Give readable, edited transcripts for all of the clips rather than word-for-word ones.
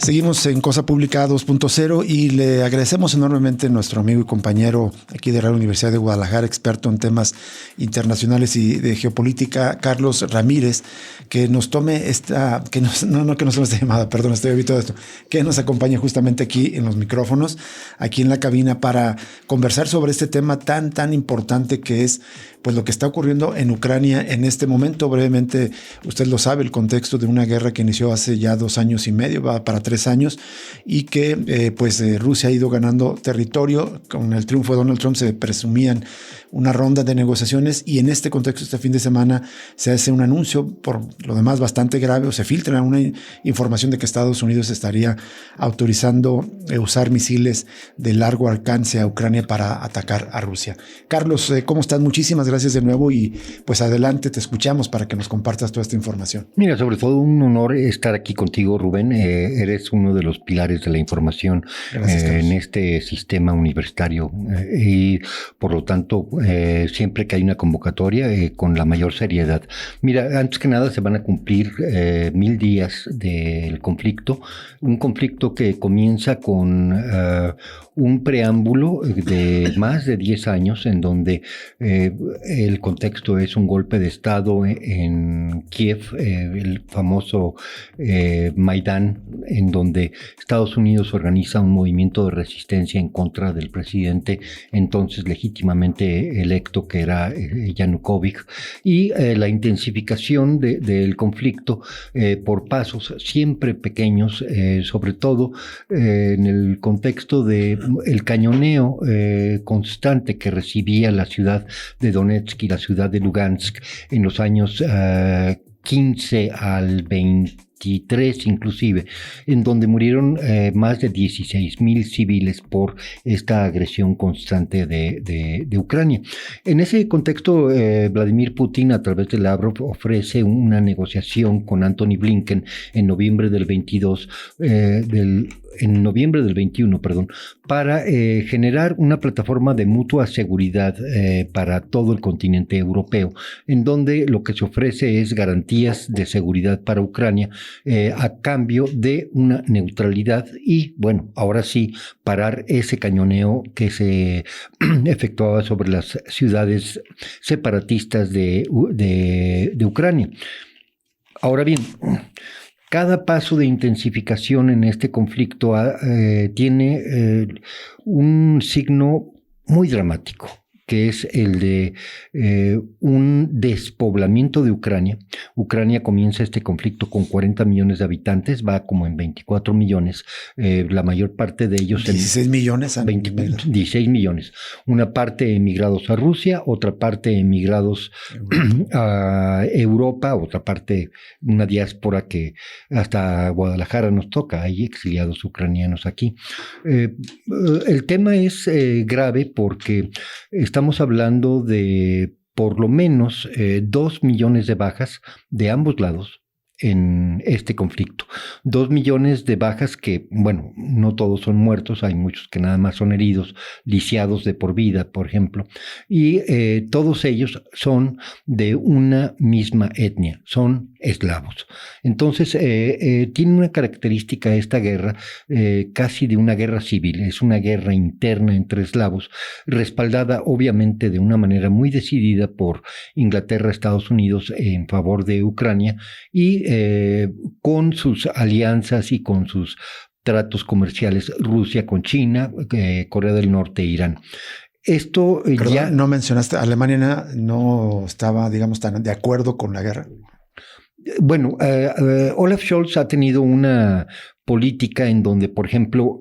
Seguimos en Cosa Pública 2.0 y le agradecemos enormemente a nuestro amigo y compañero aquí de la Universidad de Guadalajara, experto en temas internacionales y de geopolítica, Carlos Ramírez, que nos tome que nos tome esta llamada, perdón, estoy evitando esto, que nos acompañe justamente aquí en los micrófonos, aquí en la cabina, para conversar sobre este tema tan importante que es pues lo que está ocurriendo en Ucrania en este momento. Brevemente, usted lo sabe, el contexto de una guerra que inició hace ya 2 años y medio, va para 3 años, y que Rusia ha ido ganando territorio. Con el triunfo de Donald Trump se presumían una ronda de negociaciones, y en este contexto este fin de semana se hace un anuncio, por lo demás bastante grave, o se filtra una información de que Estados Unidos estaría autorizando usar misiles de largo alcance a Ucrania para atacar a Rusia. Carlos, ¿cómo estás? Muchísimas gracias de nuevo y pues adelante, te escuchamos para que nos compartas toda esta información. Mira, sobre todo un honor estar aquí contigo, Rubén. Eres uno de los pilares de la información en este sistema universitario y por lo tanto siempre que hay una convocatoria con la mayor seriedad. Mira, antes que nada se van a cumplir 1000 días del conflicto, un conflicto que comienza con un preámbulo de más de 10 años en donde el contexto es un golpe de Estado en Kiev, el famoso Maidán, en donde Estados Unidos organiza un movimiento de resistencia en contra del presidente entonces legítimamente electo, que era Yanukovych, y la intensificación del conflicto por pasos siempre pequeños, sobre todo en el contexto de el cañoneo constante que recibía la ciudad de Donetsk y la ciudad de Lugansk en los años 15 al 23 inclusive, en donde murieron más de 16,000 civiles por esta agresión constante de Ucrania. En ese contexto, Vladimir Putin, a través de Lavrov, ofrece una negociación con Antony Blinken en noviembre del 21, para generar una plataforma de mutua seguridad para todo el continente europeo, en donde lo que se ofrece es garantías de seguridad para Ucrania a cambio de una neutralidad y, bueno, ahora sí, parar ese cañoneo que se efectuaba sobre las ciudades separatistas de Ucrania. Ahora bien, cada paso de intensificación en este conflicto tiene un signo muy dramático, que es el de un despoblamiento de Ucrania. Ucrania comienza este conflicto con 40 millones de habitantes, va como en 24 millones, la mayor parte de ellos... 16 millones. 16 millones. Una parte emigrados a Rusia, otra parte emigrados a Europa, otra parte una diáspora que hasta Guadalajara nos toca, hay exiliados ucranianos aquí. El tema es grave porque estamos hablando de por lo menos 2 millones de bajas de ambos lados en este conflicto. 2 millones de bajas que, bueno, no todos son muertos, hay muchos que nada más son heridos, lisiados de por vida, por ejemplo, y todos ellos son de una misma etnia, son eslavos. Entonces, tiene una característica esta guerra casi de una guerra civil, es una guerra interna entre eslavos, respaldada obviamente de una manera muy decidida por Inglaterra, Estados Unidos en favor de Ucrania y con sus alianzas y con sus tratos comerciales, Rusia con China, Corea del Norte e Irán. Esto Perdón, ya... no mencionaste, Alemania no estaba, digamos, tan de acuerdo con la guerra. Bueno, Olaf Scholz ha tenido una política en donde, por ejemplo,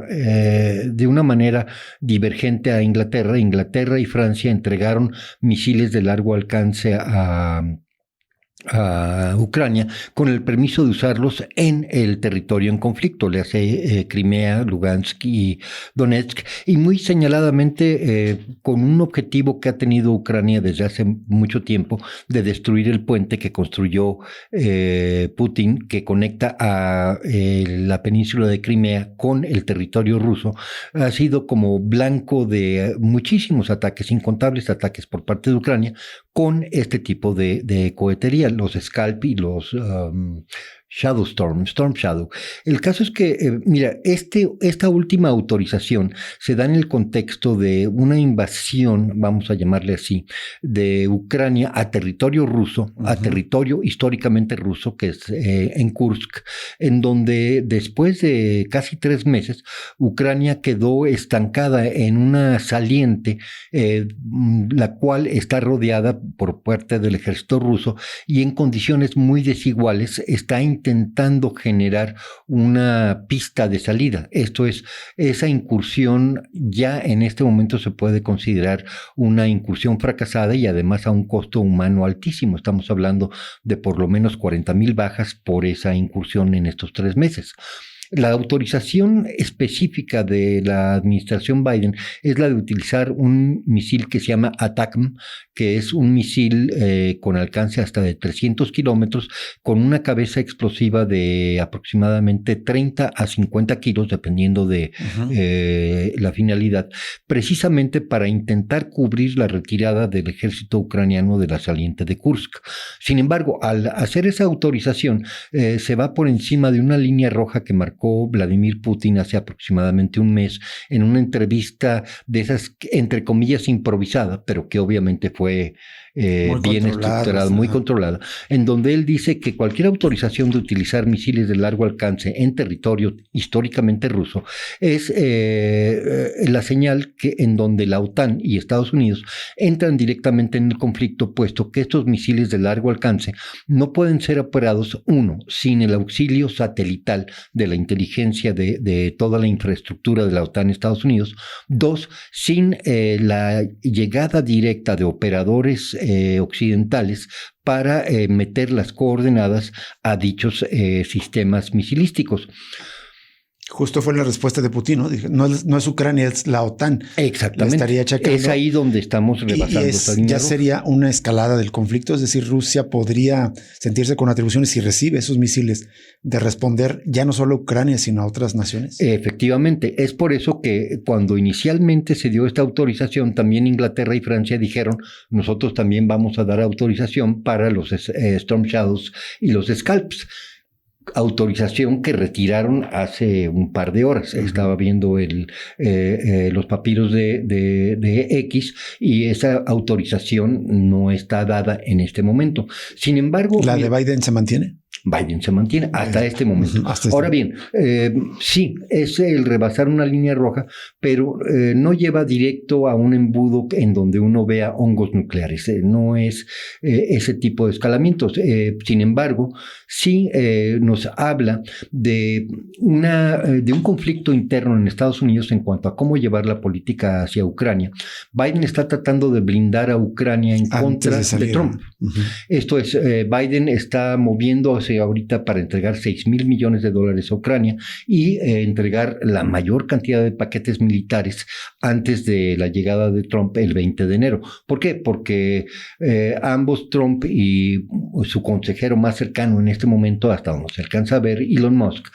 de una manera divergente a Inglaterra y Francia entregaron misiles de largo alcance a Ucrania con el permiso de usarlos en el territorio en conflicto, le hace Crimea, Lugansk y Donetsk, y muy señaladamente con un objetivo que ha tenido Ucrania desde hace mucho tiempo de destruir el puente que construyó Putin, que conecta a la península de Crimea con el territorio ruso. Ha sido como blanco de muchísimos ataques, incontables ataques por parte de Ucrania con este tipo de cohetería, los Scalp y los Storm Shadow. El caso es que, mira, esta última autorización se da en el contexto de una invasión, vamos a llamarle así, de Ucrania a territorio ruso, a territorio históricamente ruso, que es en Kursk, en donde después de casi 3 meses, Ucrania quedó estancada en una saliente, la cual está rodeada por parte del ejército ruso y en condiciones muy desiguales está intentando generar una pista de salida. Esto es, esa incursión ya en este momento se puede considerar una incursión fracasada y además a un costo humano altísimo. Estamos hablando de por lo menos 40,000 bajas por esa incursión en estos 3 meses. La autorización específica de la administración Biden es la de utilizar un misil que se llama ATACMS, que es un misil con alcance hasta de 300 kilómetros, con una cabeza explosiva de aproximadamente 30 a 50 kilos, dependiendo de la finalidad, precisamente para intentar cubrir la retirada del ejército ucraniano de la saliente de Kursk. Sin embargo, al hacer esa autorización, se va por encima de una línea roja que marcó Vladimir Putin hace aproximadamente un mes en una entrevista de esas, entre comillas, improvisada, pero que obviamente fue bien estructurada, muy controlada, en donde él dice que cualquier autorización de utilizar misiles de largo alcance en territorio históricamente ruso es la señal que en donde la OTAN y Estados Unidos entran directamente en el conflicto, puesto que estos misiles de largo alcance no pueden ser operados, uno, sin el auxilio satelital de la inteligencia de toda la infraestructura de la OTAN y Estados Unidos, dos, sin la llegada directa de operadores occidentales para meter las coordenadas a dichos sistemas misilísticos. Justo fue la respuesta de Putin, ¿no? Dije, no es Ucrania, es la OTAN. Exactamente. Estaría checando. Es ahí donde estamos rebasando esta línea ya roja. sería una escalada del conflicto, es decir, Rusia podría sentirse con atribuciones si recibe esos misiles de responder ya no solo a Ucrania, sino a otras naciones. Efectivamente, es por eso que cuando inicialmente se dio esta autorización, también Inglaterra y Francia dijeron, nosotros también vamos a dar autorización para los Storm Shadows y los Scalps. Autorización que retiraron hace un par de horas. Estaba viendo los papiros de X y esa autorización no está dada en este momento. Sin embargo... ¿La de Biden se mantiene? Biden se mantiene hasta este momento. Ahora bien, sí, es el rebasar una línea roja, pero no lleva directo a un embudo en donde uno vea hongos nucleares. No es ese tipo de escalamientos. Sin embargo, sí nos habla de un conflicto interno en Estados Unidos en cuanto a cómo llevar la política hacia Ucrania. Biden está tratando de blindar a Ucrania en contra de Trump. Esto es, Biden está moviéndose ahorita para entregar $6,000 millones a Ucrania y entregar la mayor cantidad de paquetes militares antes de la llegada de Trump el 20 de enero. ¿Por qué? Porque ambos, Trump y su consejero más cercano en este momento, hasta donde se alcanza a ver, Elon Musk,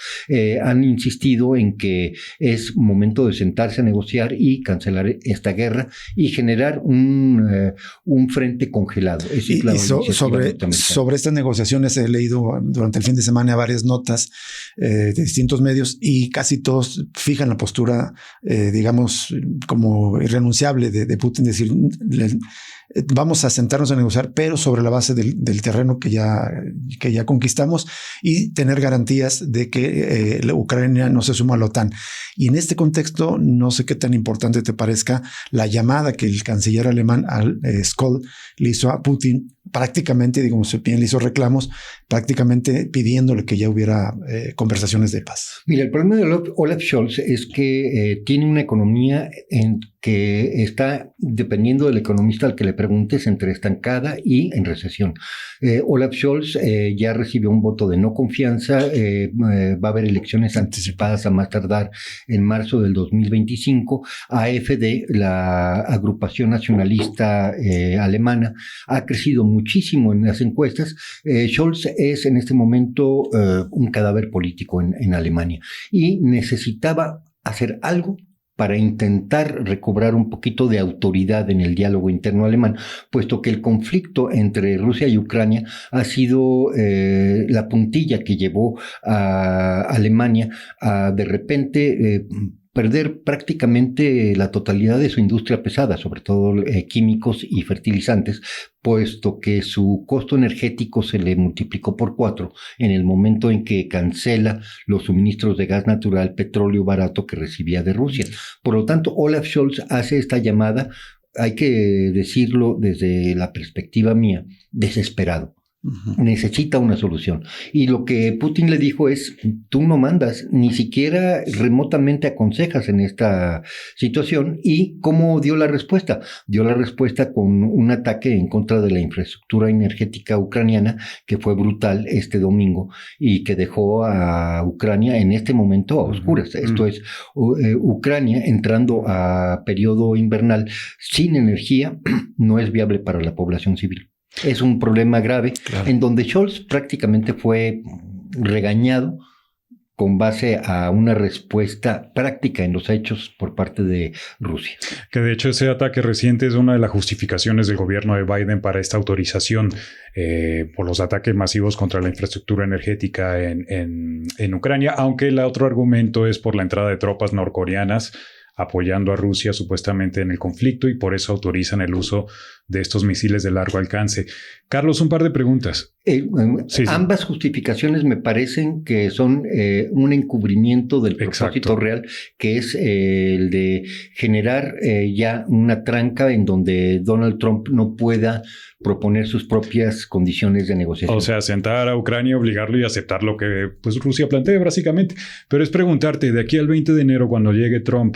han insistido en que es momento de sentarse a negociar y cancelar esta guerra y generar un frente congelado. Sobre estas negociaciones he leído durante el fin de semana varias notas de distintos medios y casi todos fijan la postura, digamos, como irrenunciable de Putin, decir, vamos a sentarnos a negociar, pero sobre la base del terreno que ya conquistamos y tener garantías de que la Ucrania no se suma a la OTAN. Y en este contexto, no sé qué tan importante te parezca la llamada que el canciller alemán Scholz le hizo a Putin, prácticamente, digamos, bien le hizo reclamos, prácticamente pidiéndole que ya hubiera conversaciones de paz. Mira, el problema de Olaf Scholz es que tiene una economía que está, dependiendo del economista al que le preguntes, entre estancada y en recesión. Olaf Scholz ya recibió un voto de no confianza, va a haber elecciones anticipadas a más tardar en marzo del 2025. AfD, la agrupación nacionalista alemana, ha crecido muchísimo en las encuestas. Scholz es en este momento un cadáver político en Alemania y necesitaba hacer algo para intentar recobrar un poquito de autoridad en el diálogo interno alemán, puesto que el conflicto entre Rusia y Ucrania ha sido la puntilla que llevó a Alemania a de repente perder prácticamente la totalidad de su industria pesada, sobre todo químicos y fertilizantes, puesto que su costo energético se le multiplicó por 4 en el momento en que cancela los suministros de gas natural, petróleo barato que recibía de Rusia. Por lo tanto, Olaf Scholz hace esta llamada, hay que decirlo desde la perspectiva mía, desesperado. Necesita una solución. Y lo que Putin le dijo es, tú no mandas, ni siquiera remotamente aconsejas en esta situación. ¿Y cómo dio la respuesta? Dio la respuesta con un ataque en contra de la infraestructura energética ucraniana, que fue brutal este domingo y que dejó a Ucrania en este momento a oscuras. Esto es, Ucrania entrando a periodo invernal sin energía no es viable para la población civil. Es un problema grave, claro, en donde Scholz prácticamente fue regañado con base a una respuesta práctica en los hechos por parte de Rusia. Que de hecho ese ataque reciente es una de las justificaciones del gobierno de Biden para esta autorización por los ataques masivos contra la infraestructura energética en Ucrania, aunque el otro argumento es por la entrada de tropas norcoreanas apoyando a Rusia supuestamente en el conflicto, y por eso autorizan el uso de estos misiles de largo alcance. Carlos, un par de preguntas. Ambas justificaciones me parecen que son un encubrimiento del propósito real, que es el de generar ya una tranca en donde Donald Trump no pueda proponer sus propias condiciones de negociación. O sea, sentar a Ucrania, obligarlo y aceptar lo que pues, Rusia plantea básicamente. Pero es preguntarte, de aquí al 20 de enero, cuando llegue Trump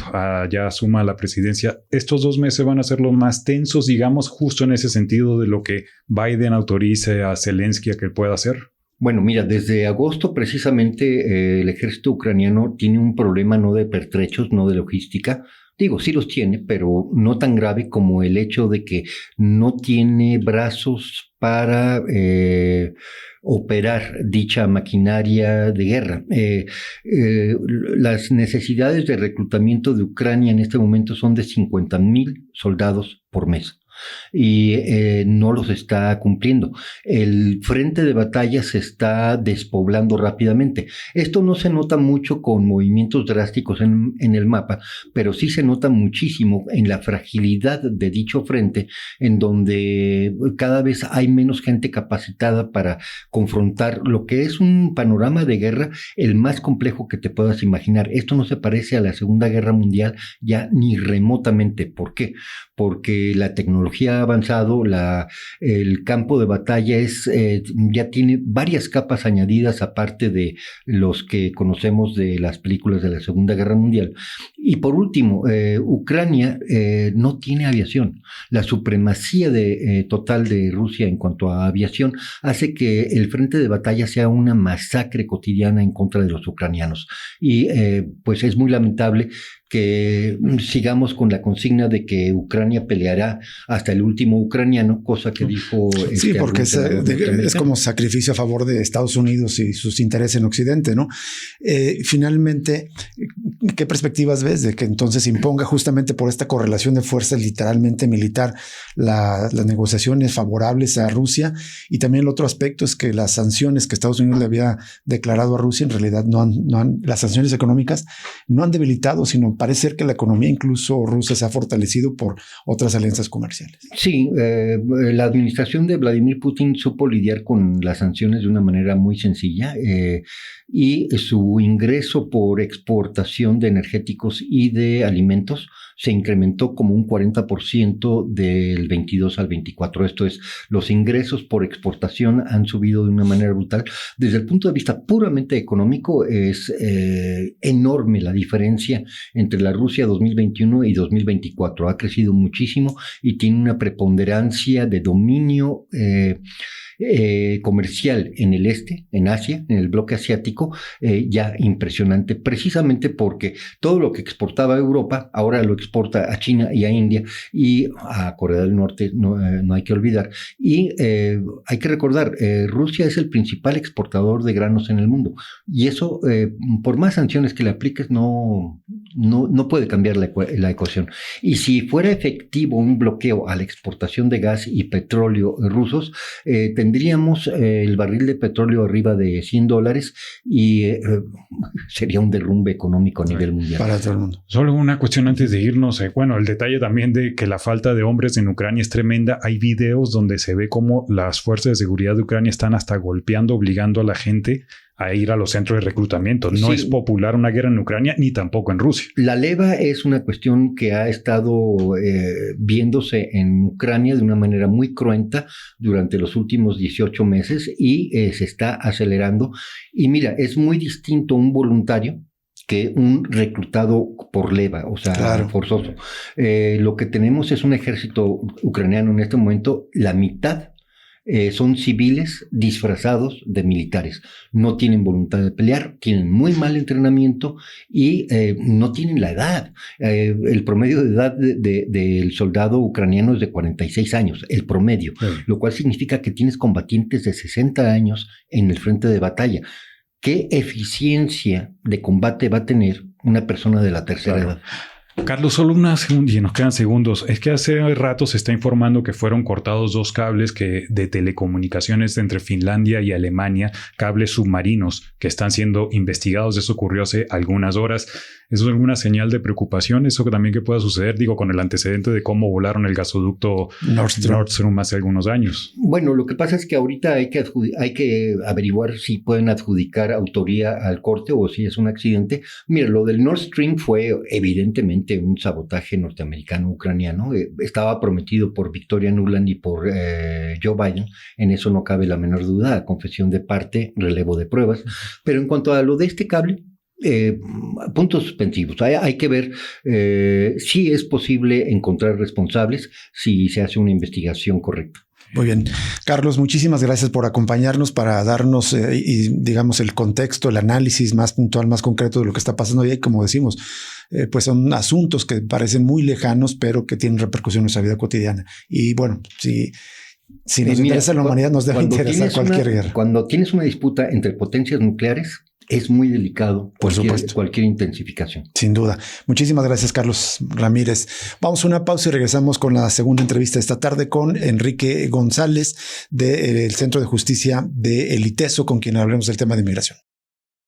ya asuma la presidencia, ¿estos 2 meses van a ser los más tensos, digamos, justo en ese sentido de lo que Biden autorice a Zelensky a que pueda hacer? Bueno, mira, desde agosto precisamente el ejército ucraniano tiene un problema no de pertrechos, no de logística. Digo, sí los tiene, pero no tan grave como el hecho de que no tiene brazos para operar dicha maquinaria de guerra. Las necesidades de reclutamiento de Ucrania en este momento son de 50,000 soldados por mes. Y no los está cumpliendo. El frente de batalla se está despoblando rápidamente. Esto no se nota mucho con movimientos drásticos en el mapa, pero sí se nota muchísimo en la fragilidad de dicho frente, en donde cada vez hay menos gente capacitada para confrontar lo que es un panorama de guerra el más complejo que te puedas imaginar. Esto no se parece a la Segunda Guerra Mundial ya ni remotamente. ¿Por qué? Porque la tecnología ha avanzado, el campo de batalla ya tiene varias capas añadidas aparte de los que conocemos de las películas de la Segunda Guerra Mundial. Y por último, Ucrania no tiene aviación. La supremacía total de Rusia en cuanto a aviación hace que el frente de batalla sea una masacre cotidiana en contra de los ucranianos. Y pues es muy lamentable que sigamos con la consigna de que Ucrania peleará hasta el último ucraniano, cosa que dijo... Sí, porque es como sacrificio a favor de Estados Unidos y sus intereses en Occidente, ¿no? Finalmente, ¿qué perspectivas ves de que entonces imponga justamente por esta correlación de fuerzas literalmente militar las negociaciones favorables a Rusia? Y también el otro aspecto es que las sanciones que Estados Unidos le había declarado a Rusia en realidad las sanciones económicas no han debilitado, sino parece ser que la economía incluso rusa se ha fortalecido por otras alianzas comerciales. Sí, la administración de Vladimir Putin supo lidiar con las sanciones de una manera muy sencilla y su ingreso por exportación de energéticos y de alimentos se incrementó como un 40% del 22 al 24. Esto es, los ingresos por exportación han subido de una manera brutal. Desde el punto de vista puramente económico, es enorme la diferencia entre la Rusia 2021 y 2024. Ha crecido muchísimo y tiene una preponderancia de dominio comercial en el este, en Asia, en el bloque asiático, ya impresionante, precisamente porque todo lo que exportaba a Europa ahora lo exporta a China y a India y a Corea del Norte, no hay que olvidar. Y hay que recordar, Rusia es el principal exportador de granos en el mundo y eso, por más sanciones que le apliques, no no puede cambiar la ecuación. Y si fuera efectivo un bloqueo a la exportación de gas y petróleo rusos, tendríamos el barril de petróleo arriba de $100 y sería un derrumbe económico a nivel mundial. Para todo el mundo. Solo una cuestión antes de irnos. Bueno, el detalle también de que la falta de hombres en Ucrania es tremenda. Hay videos donde se ve cómo las fuerzas de seguridad de Ucrania están hasta golpeando, obligando a la gente a ir a los centros de reclutamiento. No es popular una guerra en Ucrania ni tampoco en Rusia. La leva es una cuestión que ha estado viéndose en Ucrania de una manera muy cruenta durante los últimos 18 meses y se está acelerando. Y mira, es muy distinto un voluntario que un reclutado por leva, o sea, claro, forzoso. Lo que tenemos es un ejército ucraniano en este momento, la mitad son civiles disfrazados de militares. No tienen voluntad de pelear, tienen muy mal entrenamiento y no tienen la edad. El promedio de edad del soldado ucraniano es de 46 años, el promedio, lo cual significa que tienes combatientes de 60 años en el frente de batalla. ¿Qué eficiencia de combate va a tener una persona de la tercera edad? Carlos, solo una segunda y nos quedan segundos. Es que hace rato se está informando que fueron cortados 2 cables de telecomunicaciones entre Finlandia y Alemania, cables submarinos que están siendo investigados. Eso ocurrió hace algunas horas. ¿Eso es alguna señal de preocupación? ¿Eso también que pueda suceder? Digo, con el antecedente de cómo volaron el gasoducto Nord Stream hace algunos años. Bueno, lo que pasa es que ahorita hay que averiguar si pueden adjudicar autoría al corte o si es un accidente. Mira, lo del Nord Stream fue evidentemente un sabotaje norteamericano-ucraniano. Estaba prometido por Victoria Nuland y por Joe Biden. En eso no cabe la menor duda. Confesión de parte, relevo de pruebas. Pero en cuanto a lo de este cable, puntos suspensivos. Hay que ver si es posible encontrar responsables si se hace una investigación correcta. Muy bien. Carlos, muchísimas gracias por acompañarnos para darnos, digamos, el contexto, el análisis más puntual, más concreto de lo que está pasando. Y como decimos, pues son asuntos que parecen muy lejanos, pero que tienen repercusión en nuestra vida cotidiana. Y bueno, si nos interesa la humanidad, nos debe interesar cualquier guerra. Cuando tienes una disputa entre potencias nucleares, es muy delicado cualquier intensificación. Sin duda. Muchísimas gracias, Carlos Ramírez. Vamos a una pausa y regresamos con la segunda entrevista esta tarde con Enrique González del Centro de Justicia de El ITESO, con quien hablaremos del tema de inmigración.